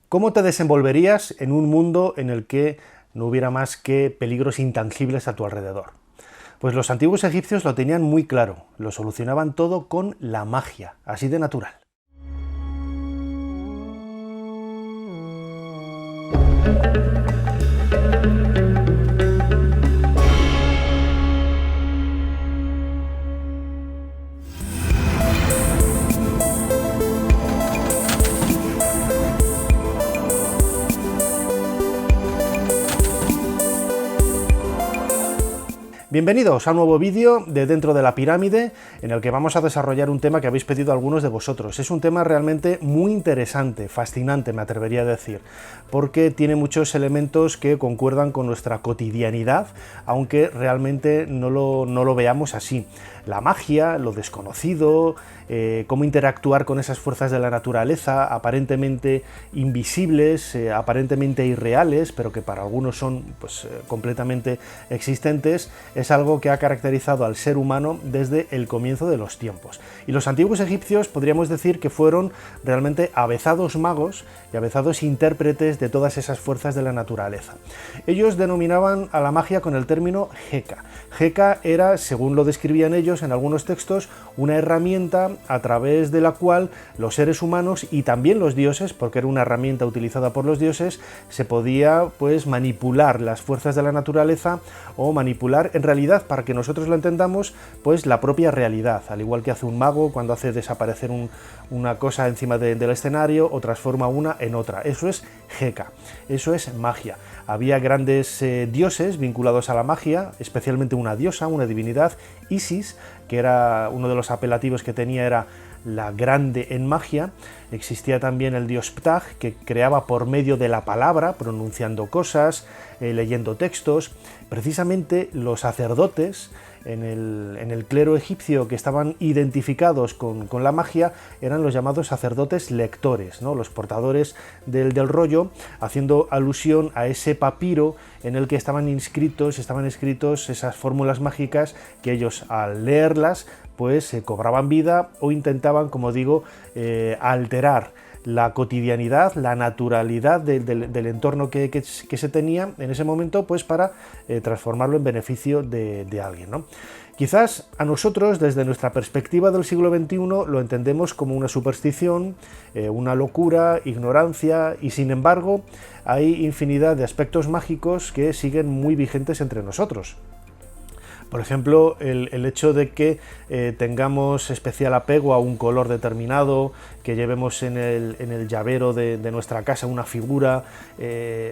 ¿Cómo te desenvolverías en un mundo en el que no hubiera más que peligros intangibles a tu alrededor? Pues los antiguos egipcios lo tenían muy claro, lo solucionaban todo con la magia, así de natural. Bienvenidos a un nuevo vídeo de Dentro de la Pirámide, en el que vamos a desarrollar un tema que habéis pedido algunos de vosotros. Es un tema realmente muy interesante, fascinante, me atrevería a decir, porque tiene muchos elementos que concuerdan con nuestra cotidianidad, aunque realmente no lo veamos así. La magia, lo desconocido, cómo interactuar con esas fuerzas de la naturaleza, aparentemente invisibles, aparentemente irreales, pero que para algunos son completamente existentes, es algo que ha caracterizado al ser humano desde el comienzo de los tiempos. Y los antiguos egipcios podríamos decir que fueron realmente avezados magos y avezados intérpretes de todas esas fuerzas de la naturaleza. Ellos denominaban a la magia con el término Heka. Heka era, según lo describían ellos en algunos textos, una herramienta a través de la cual los seres humanos y también los dioses, porque era una herramienta utilizada por los dioses, se podía manipular las fuerzas de la naturaleza o manipular en realidad, para que nosotros lo entendamos, la propia realidad, al igual que hace un mago cuando hace desaparecer una cosa encima del escenario o transforma una en otra. Eso es Heka, eso es magia. Había grandes dioses vinculados a la magia, especialmente una diosa, una divinidad, Isis, que era uno de los apelativos que tenía, era la grande en magia. Existía también el dios Ptah, que creaba por medio de la palabra, pronunciando cosas, leyendo textos. Precisamente los sacerdotes en el clero egipcio que estaban identificados con la magia eran los llamados sacerdotes lectores, ¿no? Los portadores del rollo, haciendo alusión a ese papiro en el que estaban escritos esas fórmulas mágicas que ellos, al leerlas, cobraban vida o intentaban, como digo, alterar la cotidianidad, la naturalidad del entorno que se tenía en ese momento, para transformarlo en beneficio de alguien, ¿no? Quizás a nosotros, desde nuestra perspectiva del siglo XXI, lo entendemos como una superstición, una locura, ignorancia, y sin embargo hay infinidad de aspectos mágicos que siguen muy vigentes entre nosotros. Por ejemplo, el hecho de que tengamos especial apego a un color determinado, que llevemos en el llavero de nuestra casa una figura,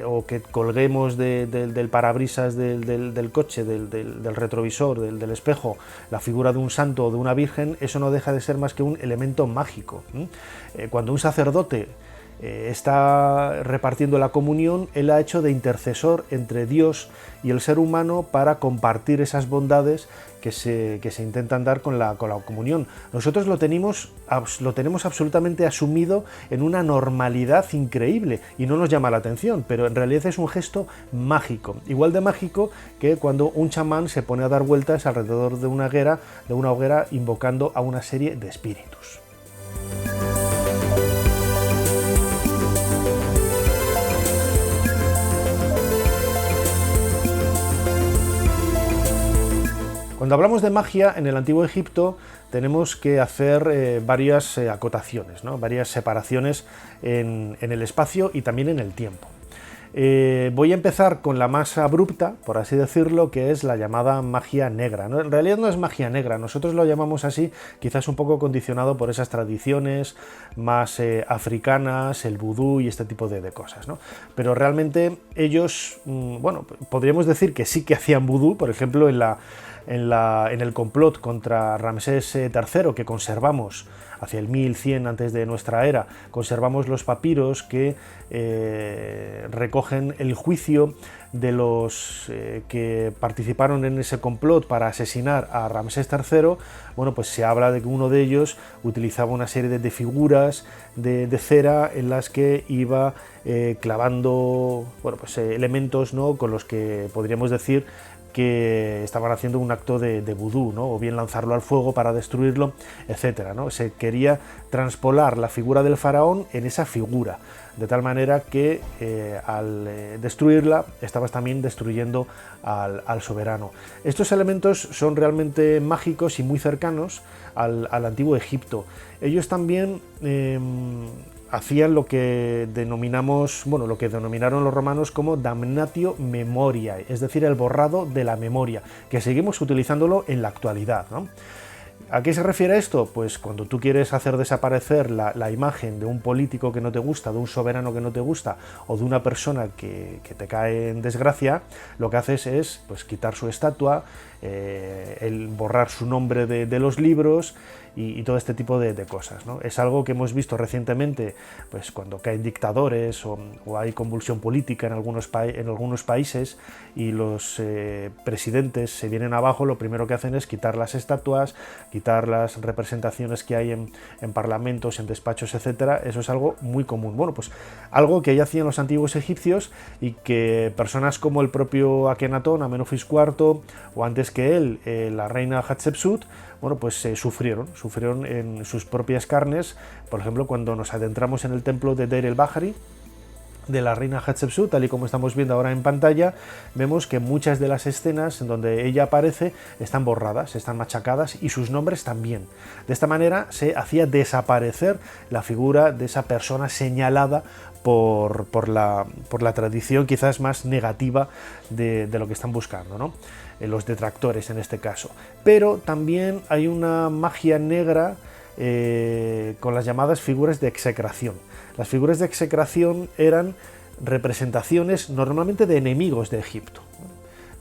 o que colguemos del parabrisas del coche, del retrovisor, del espejo, la figura de un santo o de una virgen, eso no deja de ser más que un elemento mágico. Cuando un sacerdote está repartiendo la comunión, él ha hecho de intercesor entre Dios y el ser humano para compartir esas bondades que se intentan dar con la comunión. Nosotros lo tenemos absolutamente asumido en una normalidad increíble y no nos llama la atención, pero en realidad es un gesto mágico, igual de mágico que cuando un chamán se pone a dar vueltas alrededor de una hoguera invocando a una serie de espíritus. Cuando hablamos de magia en el Antiguo Egipto tenemos que hacer varias acotaciones, ¿no? Varias separaciones en el espacio y también en el tiempo. Voy a empezar con la más abrupta, por así decirlo, que es la llamada magia negra, ¿no? En realidad no es magia negra, nosotros lo llamamos así, quizás un poco condicionado por esas tradiciones más africanas, el vudú y este tipo de cosas, ¿no? Pero realmente ellos, podríamos decir que sí que hacían vudú, por ejemplo, en el complot contra Ramsés III, que conservamos hacia el 1100 antes de nuestra era, conservamos los papiros que recogen el juicio de los que participaron en ese complot para asesinar a Ramsés III. Se habla de que uno de ellos utilizaba una serie de figuras de cera en las que iba clavando elementos, ¿no?, con los que podríamos decir que estaban haciendo un acto de vudú, ¿no? O bien lanzarlo al fuego para destruirlo, etcétera, ¿no? Se quería transpolar la figura del faraón en esa figura, de tal manera que al destruirla estabas también destruyendo al soberano. Estos elementos son realmente mágicos y muy cercanos al antiguo Egipto. Ellos también hacían lo que denominaron los romanos como damnatio memoriae, es decir, el borrado de la memoria, que seguimos utilizándolo en la actualidad, ¿no? ¿A qué se refiere esto? Pues cuando tú quieres hacer desaparecer la imagen de un político que no te gusta, de un soberano que no te gusta, o de una persona que te cae en desgracia, lo que haces es pues, quitar su estatua, borrar su nombre de los libros y todo este tipo de cosas, ¿no? Es algo que hemos visto recientemente, pues cuando caen dictadores o hay convulsión política en algunos países y los presidentes se vienen abajo, lo primero que hacen es quitar las estatuas, quitar las representaciones que hay en parlamentos, en despachos, etcétera. Eso es algo muy común. Bueno, pues algo que ya hacían los antiguos egipcios y que personas como el propio Akenatón, Amenofis IV, o antes que él, la reina Hatshepsut, bueno, pues sufrieron en sus propias carnes, por ejemplo, cuando nos adentramos en el templo de Deir el-Bahari, de la reina Hatshepsut, tal y como estamos viendo ahora en pantalla, vemos que muchas de las escenas en donde ella aparece están borradas, están machacadas y sus nombres también. De esta manera se hacía desaparecer la figura de esa persona señalada por la tradición quizás más negativa de lo que están buscando, ¿no? Los detractores en este caso. Pero también hay una magia negra con las llamadas figuras de execración. Las figuras de execración eran representaciones normalmente de enemigos de Egipto.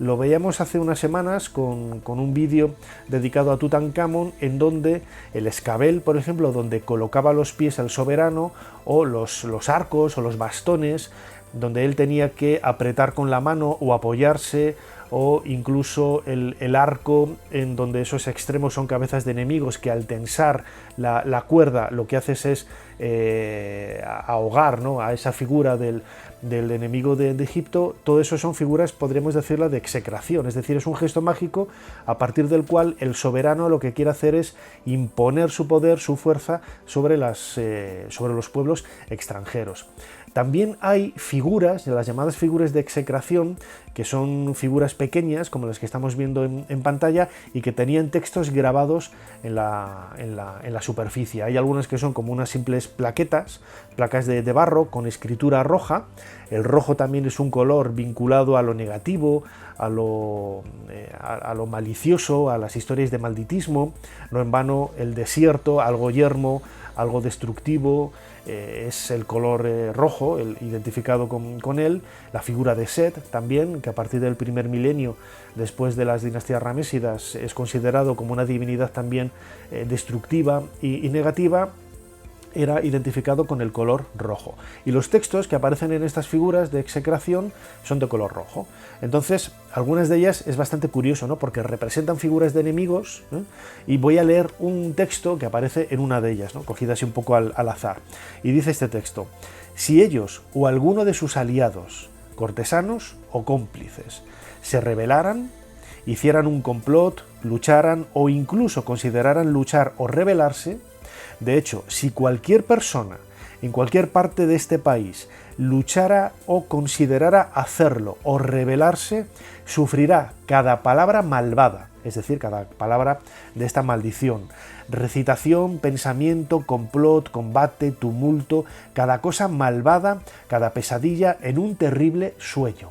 Lo veíamos hace unas semanas con un vídeo dedicado a Tutankamón, en donde el escabel, por ejemplo, donde colocaba los pies el soberano, o los arcos o los bastones, donde él tenía que apretar con la mano o apoyarse, o incluso el arco en donde esos extremos son cabezas de enemigos que al tensar la cuerda lo que haces es ahogar, ¿no?, a esa figura del enemigo de Egipto. Todo eso son figuras, podríamos decirlo, de execración, es decir, es un gesto mágico a partir del cual el soberano lo que quiere hacer es imponer su poder, su fuerza sobre los pueblos extranjeros. También hay figuras, las llamadas figuras de execración, que son figuras pequeñas, como las que estamos viendo en pantalla, y que tenían textos grabados en la superficie. Hay algunas que son como unas simples placas de barro con escritura roja. El rojo también es un color vinculado a lo negativo, a lo malicioso, a las historias de malditismo. No en vano el desierto, algo yermo, algo destructivo, es el color rojo, identificado con él. La figura de Set también, que a partir del primer milenio después de las dinastías ramesidas es considerado como una divinidad también destructiva y negativa, era identificado con el color rojo. Y los textos que aparecen en estas figuras de execración son de color rojo. Entonces, algunas de ellas es bastante curioso, ¿no?, porque representan figuras de enemigos, ¿eh? Y voy a leer un texto que aparece en una de ellas, ¿no?, cogida así un poco al azar. Y dice este texto: si ellos o alguno de sus aliados, cortesanos o cómplices, se rebelaran, hicieran un complot, lucharan o incluso consideraran luchar o rebelarse. De hecho, si cualquier persona en cualquier parte de este país luchara o considerara hacerlo o rebelarse, sufrirá cada palabra malvada, es decir, cada palabra de esta maldición, recitación, pensamiento, complot, combate, tumulto, cada cosa malvada, cada pesadilla en un terrible sueño.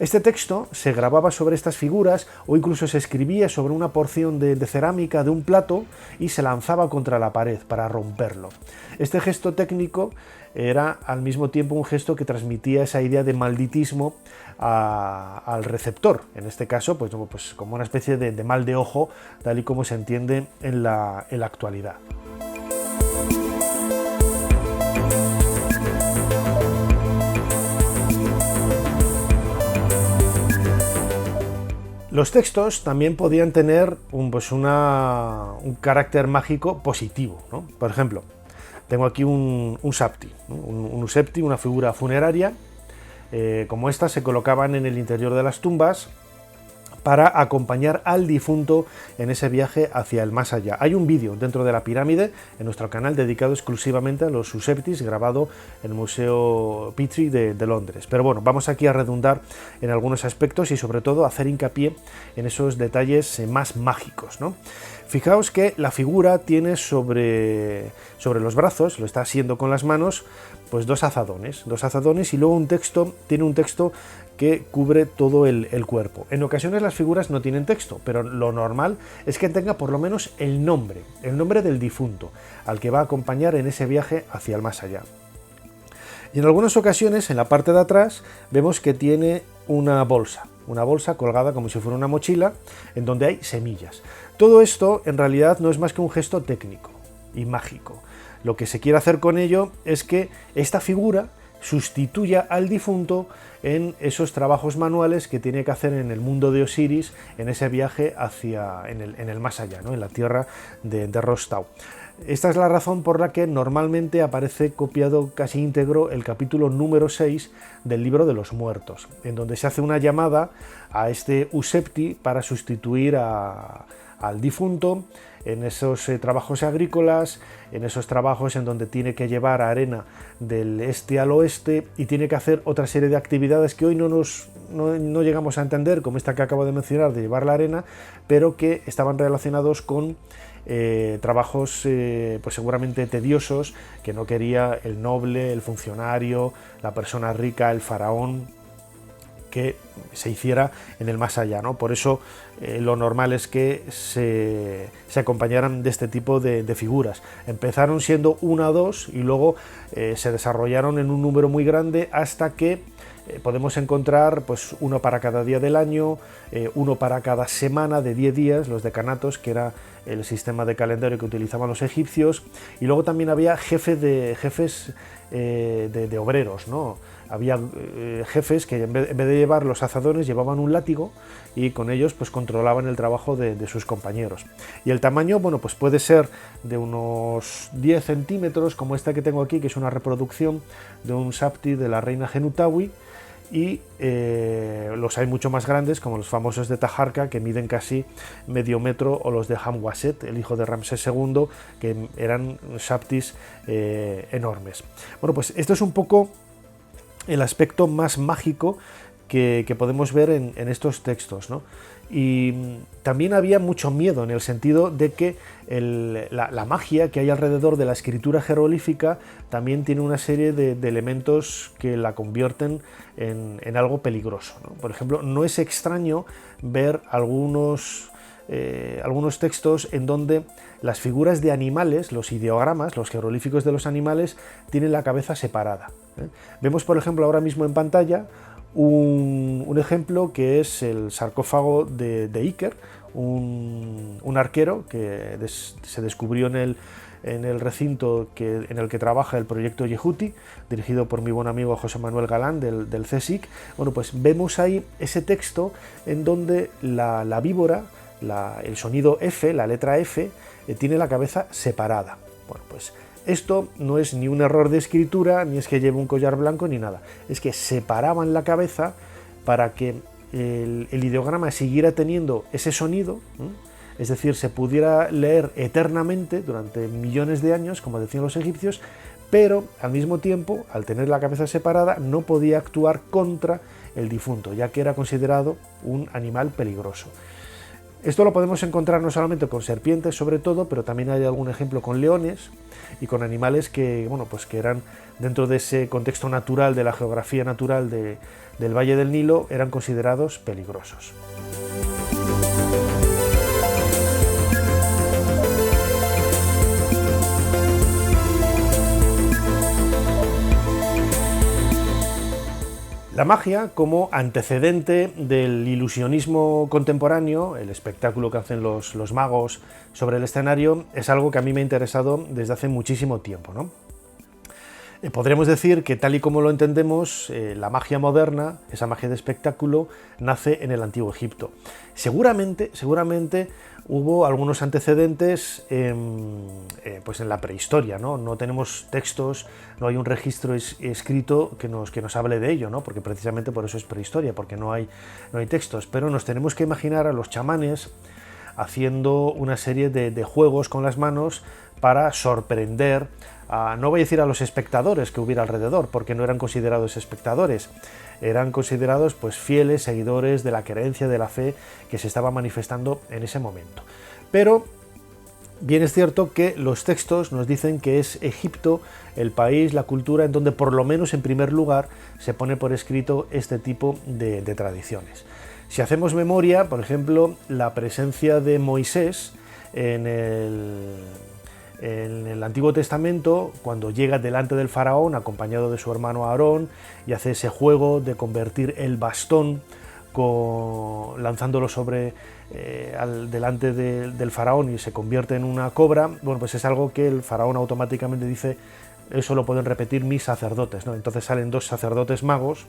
Este texto se grababa sobre estas figuras o incluso se escribía sobre una porción de cerámica de un plato y se lanzaba contra la pared para romperlo. Este gesto técnico era al mismo tiempo un gesto que transmitía esa idea de malditismo al receptor, en este caso pues como una especie de mal de ojo, tal y como se entiende en la actualidad. Los textos también podían tener un carácter mágico positivo, ¿no? Por ejemplo, tengo aquí un sapti, ¿no?, un usepti, una figura funeraria. Como estas se colocaban en el interior de las tumbas para acompañar al difunto en ese viaje hacia el más allá. Hay un vídeo dentro de la pirámide en nuestro canal dedicado exclusivamente a los Ushabtis, grabado en el Museo Petrie de Londres. Pero bueno, vamos aquí a redundar en algunos aspectos y sobre todo hacer hincapié en esos detalles más mágicos, ¿no? Fijaos que la figura tiene sobre los brazos, lo está haciendo con las manos, pues dos azadones y luego tiene un texto que cubre todo el cuerpo. En ocasiones las figuras no tienen texto, pero lo normal es que tenga por lo menos el nombre del difunto, al que va a acompañar en ese viaje hacia el más allá. Y en algunas ocasiones, en la parte de atrás, vemos que tiene una bolsa colgada como si fuera una mochila, en donde hay semillas. Todo esto en realidad no es más que un gesto técnico y mágico. Lo que se quiere hacer con ello es que esta figura sustituya al difunto en esos trabajos manuales que tiene que hacer en el mundo de Osiris, en ese viaje en el más allá, ¿no? En la tierra de Rostau. Esta es la razón por la que normalmente aparece copiado casi íntegro el capítulo número 6 del Libro de los Muertos, en donde se hace una llamada a este Ushabti para sustituir al difunto en esos trabajos agrícolas, en esos trabajos en donde tiene que llevar arena del este al oeste y tiene que hacer otra serie de actividades que hoy no llegamos a entender, como esta que acabo de mencionar de llevar la arena, pero que estaban relacionados con trabajos pues seguramente tediosos que no quería el noble, el funcionario, la persona rica, el faraón, que se hiciera en el más allá, ¿no? Por eso lo normal es que se acompañaran de este tipo de figuras. Empezaron siendo una o dos y luego se desarrollaron en un número muy grande hasta que podemos encontrar pues uno para cada día del año, uno para cada semana de 10 días, los decanatos, que era el sistema de calendario que utilizaban los egipcios, y luego también había jefes de obreros, ¿no? Había jefes que en vez de llevar los azadones llevaban un látigo y con ellos pues controlaban el trabajo de sus compañeros. Y el tamaño, bueno, pues puede ser de unos 10 centímetros, como esta que tengo aquí, que es una reproducción de un Ushabti de la reina Genutawi, y los hay mucho más grandes, como los famosos de Taharqa, que miden casi medio metro, o los de Hamwaset, el hijo de Ramsés II, que eran Ushabtis enormes. Bueno, pues esto es un poco el aspecto más mágico que podemos ver en estos textos, ¿no? Y también había mucho miedo en el sentido de que la magia que hay alrededor de la escritura jeroglífica también tiene una serie de elementos que la convierten en algo peligroso, ¿no? Por ejemplo, no es extraño ver algunos textos en donde las figuras de animales, los ideogramas, los jeroglíficos de los animales, tienen la cabeza separada, ¿eh? Vemos, por ejemplo, ahora mismo en pantalla un ejemplo que es el sarcófago de Iker, un arquero que se descubrió en el recinto en el que trabaja el proyecto Yehuti, dirigido por mi buen amigo José Manuel Galán del CSIC. Bueno, pues vemos ahí ese texto en donde la víbora, el sonido F, la letra F, tiene la cabeza separada. Bueno, pues esto no es ni un error de escritura, ni es que lleve un collar blanco, ni nada. Es que separaban la cabeza para que el ideograma siguiera teniendo ese sonido, ¿eh? Es decir, se pudiera leer eternamente durante millones de años, como decían los egipcios, pero al mismo tiempo, al tener la cabeza separada, no podía actuar contra el difunto, ya que era considerado un animal peligroso. Esto lo podemos encontrar no solamente con serpientes, sobre todo, pero también hay algún ejemplo con leones y con animales que, bueno, pues que eran, dentro de ese contexto natural, de la geografía natural del Valle del Nilo, eran considerados peligrosos. La magia, como antecedente del ilusionismo contemporáneo, el espectáculo que hacen los magos sobre el escenario, es algo que a mí me ha interesado desde hace muchísimo tiempo, ¿no? Podríamos decir que tal y como lo entendemos, la magia moderna, esa magia de espectáculo, nace en el Antiguo Egipto. Seguramente hubo algunos antecedentes pues en la prehistoria, ¿no? No tenemos textos, no hay un registro escrito que nos hable de ello, ¿no? Porque precisamente por eso es prehistoria, porque no hay textos, pero nos tenemos que imaginar a los chamanes haciendo una serie de juegos con las manos para sorprender, no voy a decir a los espectadores que hubiera alrededor, porque no eran considerados espectadores, eran considerados pues fieles seguidores de la creencia, de la fe que se estaba manifestando en ese momento. Pero bien es cierto que los textos nos dicen que es Egipto el país, la cultura en donde por lo menos en primer lugar se pone por escrito este tipo de tradiciones. Si hacemos memoria, por ejemplo, la presencia de Moisés en el Antiguo Testamento, cuando llega delante del faraón acompañado de su hermano Aarón y hace ese juego de convertir el bastón lanzándolo delante del faraón y se convierte en una cobra, bueno, pues es algo que el faraón automáticamente dice, eso lo pueden repetir mis sacerdotes, ¿no? Entonces salen dos sacerdotes magos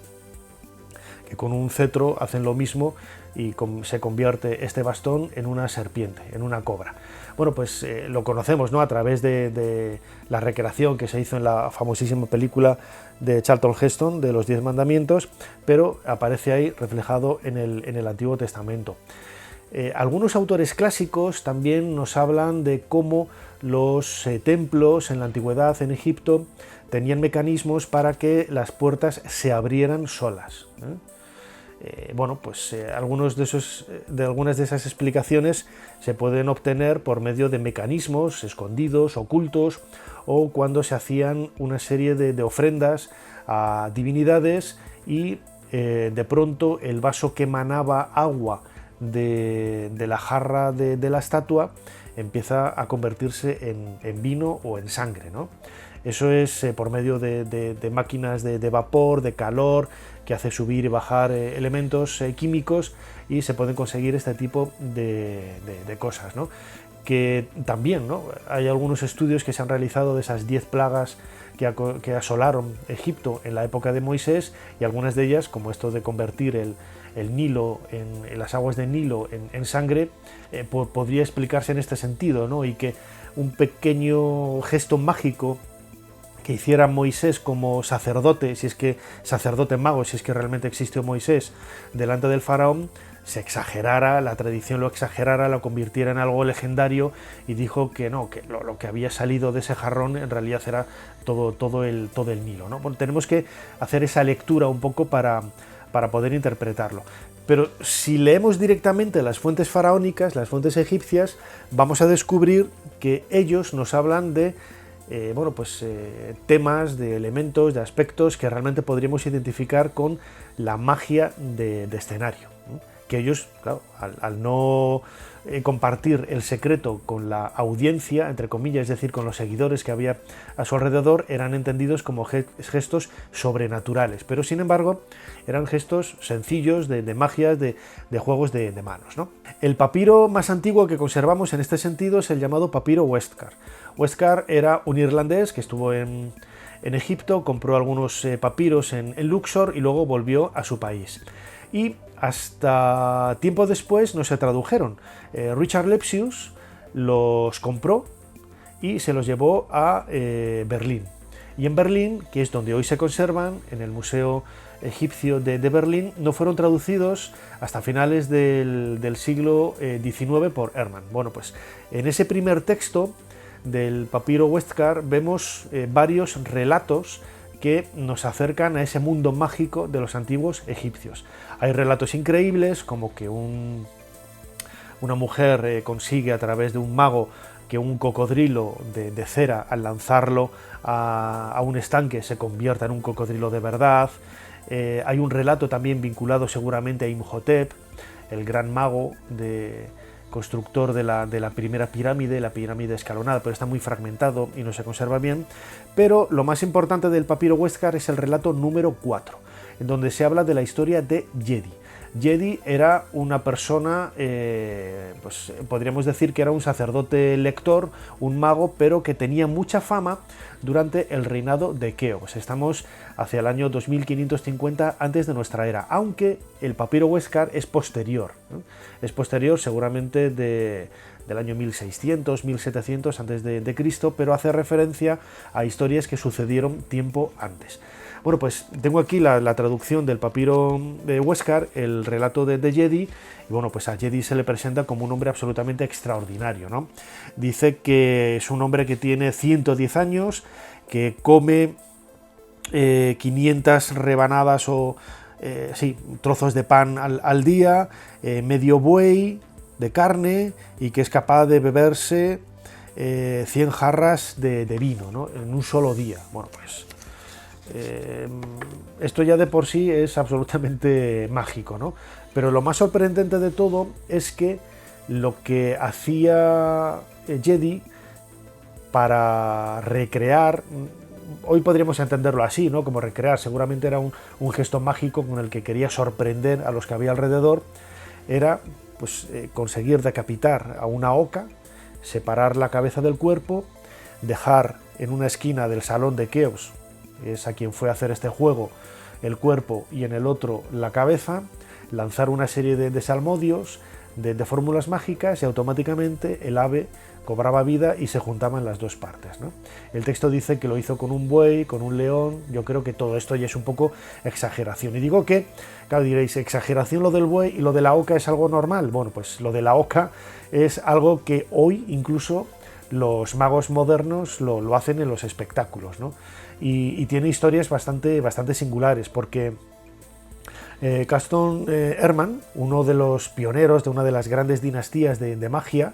que con un cetro hacen lo mismo y se convierte este bastón en una serpiente, en una cobra. Bueno, pues lo conocemos, ¿no? A través de la recreación que se hizo en la famosísima película de Charlton Heston de los 10 mandamientos, pero aparece ahí reflejado en el Antiguo Testamento. Algunos autores clásicos también nos hablan de cómo los templos en la antigüedad en Egipto tenían mecanismos para que las puertas se abrieran solas. Bueno, pues algunas de esas explicaciones se pueden obtener por medio de mecanismos escondidos, ocultos, o cuando se hacían una serie de ofrendas a divinidades y de pronto el vaso que emanaba agua de la jarra de la estatua empieza a convertirse en vino o en sangre, ¿no? Eso es por medio de máquinas de vapor, de calor, que hace subir y bajar elementos químicos, y se pueden conseguir este tipo de cosas, ¿no? Que también, ¿no? Hay algunos estudios que se han realizado de esas 10 plagas que asolaron Egipto en la época de Moisés, y algunas de ellas, como esto de convertir el Nilo, en las aguas del Nilo en sangre, podría explicarse en este sentido, ¿no? Y que un pequeño gesto mágico que hiciera Moisés como sacerdote, sacerdote mago, si es que realmente existió Moisés, delante del faraón, se exagerara, la tradición lo exagerara, lo convirtiera en algo legendario, y dijo que no, que lo que había salido de ese jarrón en realidad era todo el Nilo, ¿no? Bueno, tenemos que hacer esa lectura un poco para poder interpretarlo. Pero si leemos directamente las fuentes faraónicas, las fuentes egipcias, vamos a descubrir que ellos nos hablan de temas, de elementos, de aspectos que realmente podríamos identificar con la magia de escenario, ¿no? Que ellos, claro, al no compartir el secreto con la audiencia, entre comillas, es decir, con los seguidores que había a su alrededor, eran entendidos como gestos sobrenaturales, pero sin embargo eran gestos sencillos de magias, de juegos de manos, ¿no? El papiro más antiguo que conservamos en este sentido es el llamado papiro Westcar. Westcar era un irlandés que estuvo en Egipto, compró algunos papiros en Luxor y luego volvió a su país. Y hasta tiempo después no se tradujeron. Richard Lepsius los compró y se los llevó a Berlín. Y en Berlín, que es donde hoy se conservan, en el Museo Egipcio de Berlín, no fueron traducidos hasta finales del siglo XIX por Hermann. Bueno, pues en ese primer texto del papiro Westcar vemos varios relatos que nos acercan a ese mundo mágico de los antiguos egipcios. Hay relatos increíbles, como que una mujer consigue a través de un mago que un cocodrilo de cera, al lanzarlo a un estanque, se convierta en un cocodrilo de verdad. Hay un relato también vinculado seguramente a Imhotep, el gran mago constructor de la primera pirámide, la pirámide escalonada, pero está muy fragmentado y no se conserva bien. Pero lo más importante del papiro Westcar es el relato número 4, en donde se habla de la historia de Yedi. Jedi era una persona, pues podríamos decir que era un sacerdote lector, un mago, pero que tenía mucha fama durante el reinado de Keops. Estamos hacia el año 2550 antes de nuestra era, aunque el papiro Huéscar es posterior, ¿no? Es posterior seguramente del año 1600, 1700 antes de Cristo, pero hace referencia a historias que sucedieron tiempo antes. Bueno, pues tengo aquí la traducción del papiro de Huéscar, el relato de Jedi, y bueno, pues a Jedi se le presenta como un hombre absolutamente extraordinario, ¿no? Dice que es un hombre que tiene 110 años, que come 500 rebanadas o trozos de pan al día, medio buey de carne, y que es capaz de beberse 100 jarras de vino, ¿no? En un solo día. Bueno, pues esto ya de por sí es absolutamente mágico, ¿no? Pero lo más sorprendente de todo es que lo que hacía Jedi para recrear, hoy podríamos entenderlo así, ¿no? Como recrear, seguramente era un gesto mágico con el que quería sorprender a los que había alrededor, era pues conseguir decapitar a una oca, separar la cabeza del cuerpo, dejar en una esquina del salón de Keops, es a quien fue a hacer este juego, el cuerpo, y en el otro la cabeza, lanzar una serie de salmodios, de fórmulas mágicas, y automáticamente el ave cobraba vida y se juntaban las dos partes, ¿no? El texto dice que lo hizo con un buey, con un león. Yo creo que todo esto ya es un poco exageración. Y digo que, claro, diréis, exageración lo del buey y lo de la oca es algo normal. Bueno, pues lo de la oca es algo que hoy incluso los magos modernos lo hacen en los espectáculos, ¿no? Y tiene historias bastante singulares, porque Gaston Herman, uno de los pioneros de una de las grandes dinastías de magia,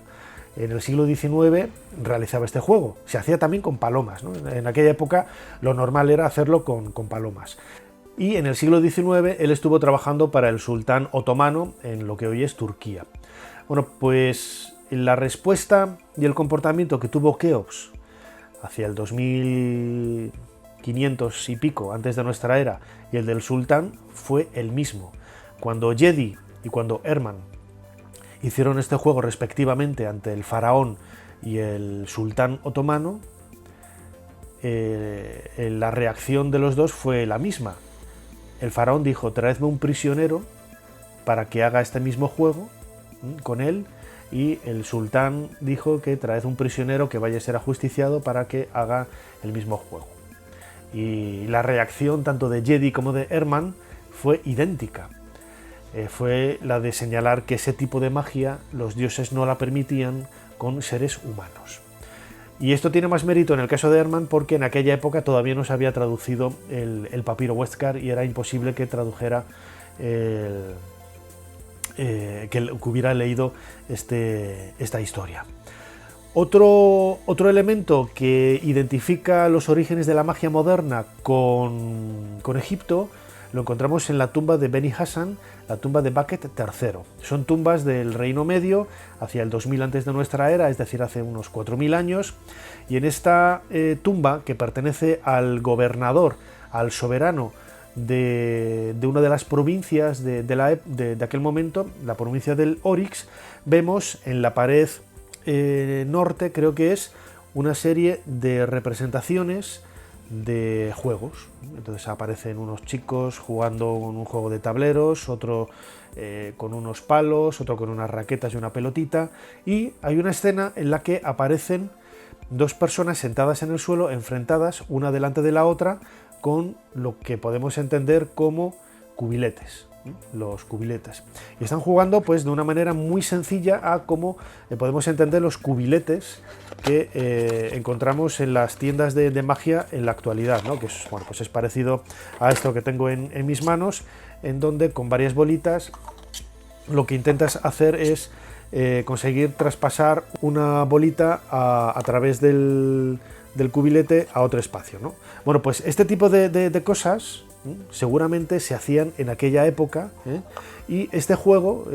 en el siglo XIX realizaba este juego. Se hacía también con palomas, ¿no? En aquella época lo normal era hacerlo con palomas. Y en el siglo XIX él estuvo trabajando para el sultán otomano en lo que hoy es Turquía. Bueno, pues la respuesta y el comportamiento que tuvo Keops hacia el 2500 y pico antes de nuestra era y el del sultán fue el mismo. Cuando Jedi y cuando Herman hicieron este juego respectivamente ante el faraón y el sultán otomano, la reacción de los dos fue la misma. El faraón dijo: traedme un prisionero para que haga este mismo juego con él, y el sultán dijo que traed un prisionero que vaya a ser ajusticiado para que haga el mismo juego. Y la reacción tanto de Jedi como de Herman fue idéntica. Fue la de señalar que ese tipo de magia los dioses no la permitían con seres humanos. Y esto tiene más mérito en el caso de Herman porque en aquella época todavía no se había traducido el papiro Huéscar y era imposible que tradujera que hubiera leído esta historia. Otro elemento que identifica los orígenes de la magia moderna con Egipto lo encontramos en la tumba de Beni Hassan, la tumba de Bakhet III. Son tumbas del Reino Medio hacia el 2000 antes de nuestra era, es decir, hace unos 4000 años, y en esta tumba, que pertenece al gobernador, al soberano de una de las provincias de aquel momento, la provincia del Oryx, vemos en la pared norte, creo que es, una serie de representaciones de juegos. Entonces aparecen unos chicos jugando con un juego de tableros, otro con unos palos, otro con unas raquetas y una pelotita, y hay una escena en la que aparecen dos personas sentadas en el suelo, enfrentadas una delante de la otra, con lo que podemos entender como cubiletes, los cubiletes. Y están jugando pues de una manera muy sencilla a cómo podemos entender los cubiletes que encontramos en las tiendas de magia en la actualidad, ¿no? Que es, bueno, pues es parecido a esto que tengo en mis manos, en donde con varias bolitas lo que intentas hacer es conseguir traspasar una bolita a través del cubilete a otro espacio, ¿no? Bueno, pues este tipo de cosas seguramente se hacían en aquella época, y este juego,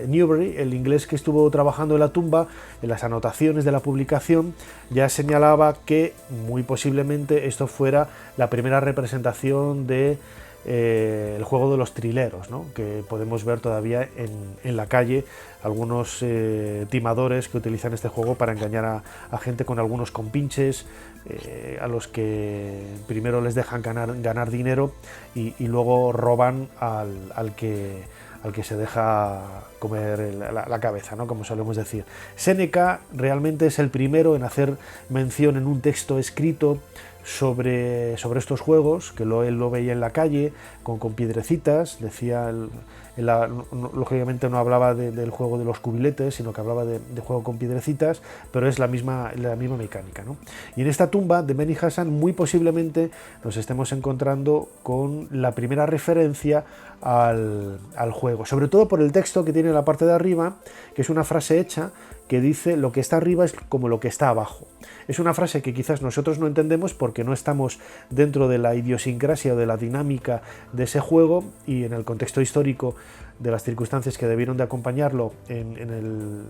Newbery, el inglés que estuvo trabajando en la tumba, en las anotaciones de la publicación, ya señalaba que muy posiblemente esto fuera la primera representación de el juego de los trileros, ¿no? Que podemos ver todavía en la calle algunos timadores que utilizan este juego para engañar a gente con algunos compinches, a los que primero les dejan ganar dinero y luego roban al que se deja comer la cabeza, ¿no? Como solemos decir. Séneca realmente es el primero en hacer mención en un texto escrito sobre estos juegos, que él lo veía en la calle, con piedrecitas, decía, lógicamente no hablaba del juego de los cubiletes, sino que hablaba de juego con piedrecitas, pero es la misma mecánica, ¿no? Y en esta tumba de Beni Hasan muy posiblemente nos estemos encontrando con la primera referencia al juego, sobre todo por el texto que tiene en la parte de arriba, que es una frase hecha que dice: lo que está arriba es como lo que está abajo. Es una frase que quizás nosotros no entendemos porque no estamos dentro de la idiosincrasia o de la dinámica de ese juego y en el contexto histórico de las circunstancias que debieron de acompañarlo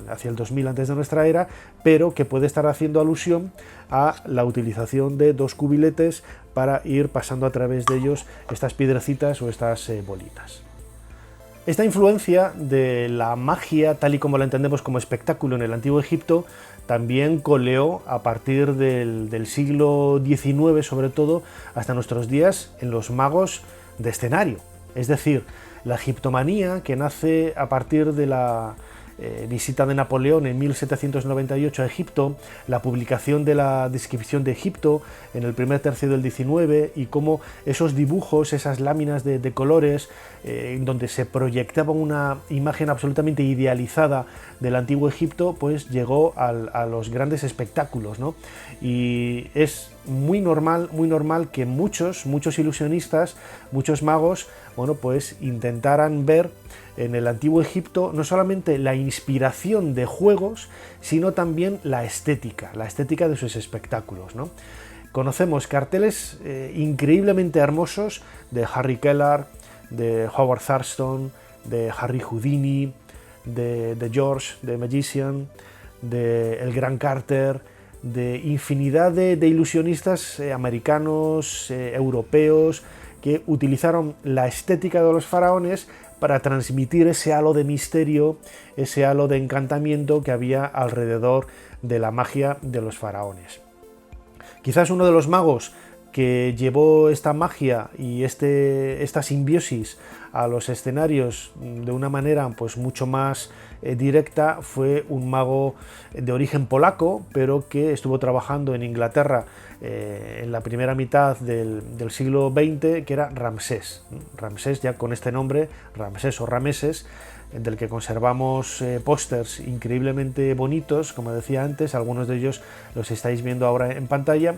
hacia el 2000 antes de nuestra era, pero que puede estar haciendo alusión a la utilización de dos cubiletes para ir pasando a través de ellos estas piedrecitas o estas bolitas. Esta influencia de la magia, tal y como la entendemos como espectáculo en el Antiguo Egipto, también coleó a partir del siglo XIX, sobre todo, hasta nuestros días, en los magos de escenario. Es decir, la egiptomanía, que nace a partir de la visita de Napoleón en 1798 a Egipto, la publicación de la descripción de Egipto en el primer tercio del XIX y cómo esos dibujos, esas láminas de colores, donde se proyectaba una imagen absolutamente idealizada del antiguo Egipto, pues llegó a los grandes espectáculos, ¿no? Y es muy normal que muchos ilusionistas, muchos magos, bueno, pues intentaran ver en el antiguo Egipto no solamente la inspiración de juegos, sino también la estética de sus espectáculos, ¿no? Conocemos carteles increíblemente hermosos de Harry Keller, de Howard Thurston, de Harry Houdini, de George, de Magician, de El Gran Carter, de infinidad de ilusionistas americanos, europeos, que utilizaron la estética de los faraones para transmitir ese halo de misterio, ese halo de encantamiento que había alrededor de la magia de los faraones. Quizás uno de los magos que llevó esta magia y esta simbiosis a los escenarios de una manera pues mucho más directa fue un mago de origen polaco, pero que estuvo trabajando en Inglaterra en la primera mitad del siglo XX, que era Ramsés. Ramsés, ya con este nombre, Ramsés o Rameses, del que conservamos pósters increíblemente bonitos, como decía antes, algunos de ellos los estáis viendo ahora en pantalla.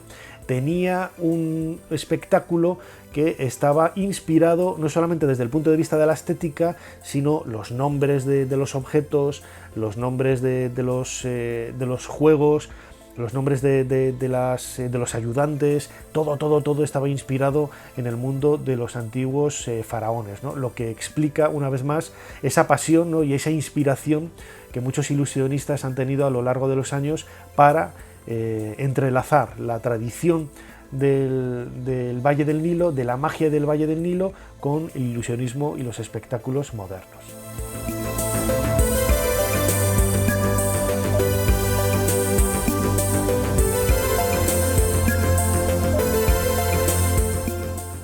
Tenía un espectáculo que estaba inspirado no solamente desde el punto de vista de la estética, sino los nombres de los objetos, los nombres de los juegos, los nombres de los ayudantes, todo estaba inspirado en el mundo de los antiguos faraones, ¿no? Lo que explica una vez más esa pasión, ¿no? Y esa inspiración que muchos ilusionistas han tenido a lo largo de los años para entrelazar la tradición del Valle del Nilo, de la magia del Valle del Nilo, con el ilusionismo y los espectáculos modernos.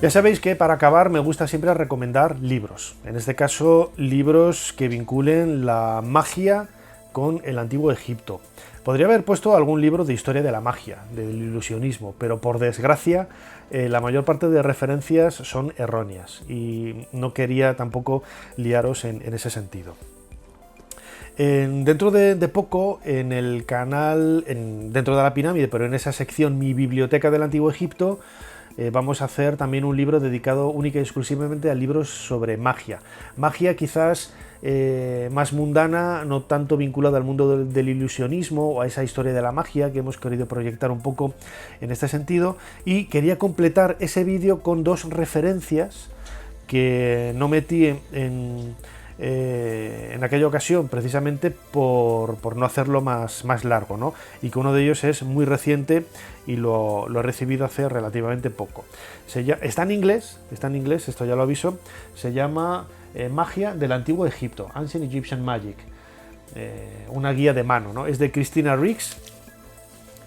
Ya sabéis que para acabar me gusta siempre recomendar libros, en este caso libros que vinculen la magia con el antiguo Egipto. Podría haber puesto algún libro de historia de la magia, del ilusionismo, pero por desgracia la mayor parte de referencias son erróneas y no quería tampoco liaros en ese sentido. Dentro de poco en el canal, dentro de la pirámide, pero en esa sección Mi Biblioteca del Antiguo Egipto, vamos a hacer también un libro dedicado única y exclusivamente a libros sobre magia. Magia quizás más mundana, no tanto vinculada al mundo del ilusionismo o a esa historia de la magia que hemos querido proyectar un poco en este sentido, y quería completar ese vídeo con dos referencias que no metí en en aquella ocasión precisamente por no hacerlo más largo, ¿no? Y que uno de ellos es muy reciente y lo he recibido hace relativamente poco. Está en inglés, esto ya lo aviso, se llama Magia del Antiguo Egipto, Ancient Egyptian Magic, una guía de mano, ¿no? Es de Christina Ricks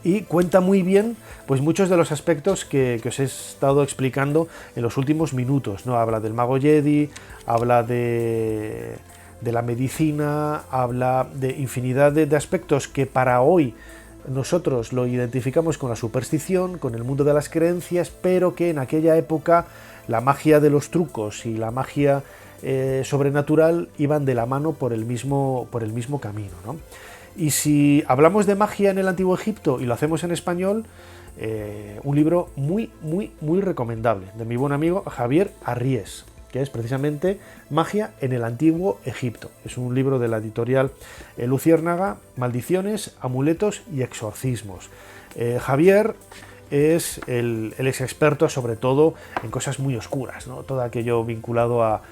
y cuenta muy bien pues muchos de los aspectos que os he estado explicando en los últimos minutos, ¿no? Habla del mago Jedi, habla de la medicina, habla de infinidad de aspectos que para hoy nosotros lo identificamos con la superstición, con el mundo de las creencias, pero que en aquella época la magia de los trucos y la magia sobrenatural iban de la mano por el mismo camino, ¿no? Y si hablamos de magia en el Antiguo Egipto y lo hacemos en español, un libro muy recomendable de mi buen amigo Javier Arries, que es precisamente Magia en el Antiguo Egipto. Es un libro de la editorial Luciérnaga, Maldiciones, Amuletos y Exorcismos. Javier es el ex experto sobre todo en cosas muy oscuras, ¿no? Todo aquello vinculado a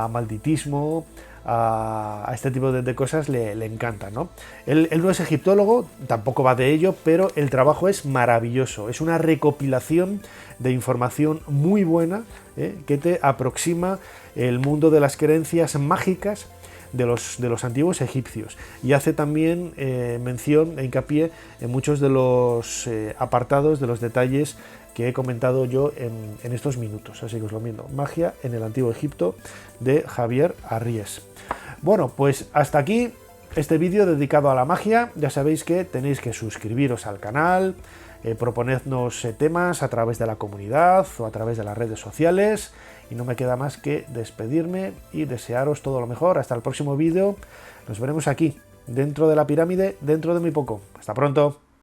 malditismo, a este tipo de cosas le encanta, ¿no? Él no es egiptólogo, tampoco va de ello, pero el trabajo es maravilloso, es una recopilación de información muy buena, que te aproxima el mundo de las creencias mágicas de los antiguos egipcios, y hace también mención e hincapié en muchos de los apartados, de los detalles que he comentado yo en estos minutos. Así que os lo recomiendo, Magia en el Antiguo Egipto, de Javier Arries. Bueno, pues hasta aquí este vídeo dedicado a la magia. Ya sabéis que tenéis que suscribiros al canal, proponednos temas a través de la comunidad o a través de las redes sociales, y no me queda más que despedirme y desearos todo lo mejor. Hasta el próximo vídeo, nos veremos aquí, dentro de la pirámide, dentro de muy poco. Hasta pronto.